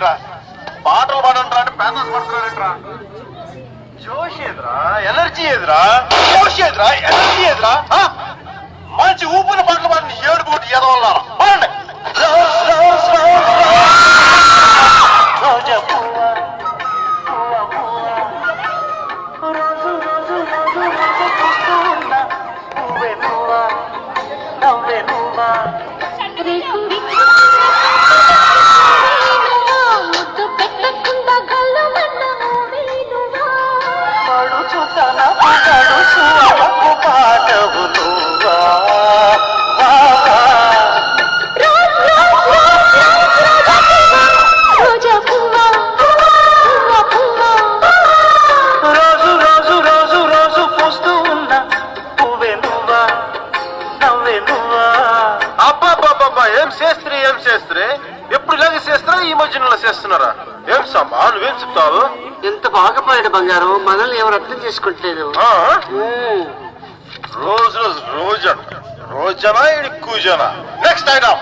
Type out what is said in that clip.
ఏంట్రా పాటలు పాడంట్రా అంటే ప్యాథోస్ పడుతున్నారేంట్రా జోష్ ఏదిరా ఎనర్జీ ఏదిరా జోష్ ఏదిరా ఎనర్జీ ఏదిరా మంచి ఊపిన పాటలు పాడిన ఏడు కోటి ఎదవల్లారా పాడండి ఏం చేస్తే ఎప్పుడు ఇలాగే చేస్తారా ఈ మధ్యలో చేస్తున్నారా ఏం సమ్మా నువ్వేం చెప్తావు ఎంత బాగా పాడాడు బంగారం మనల్ని ఎవరు అర్థం చేసుకుంటలేదు రోజు రోజు రోజనా ఇది కూజనా నెక్స్ట్ ఐటమ్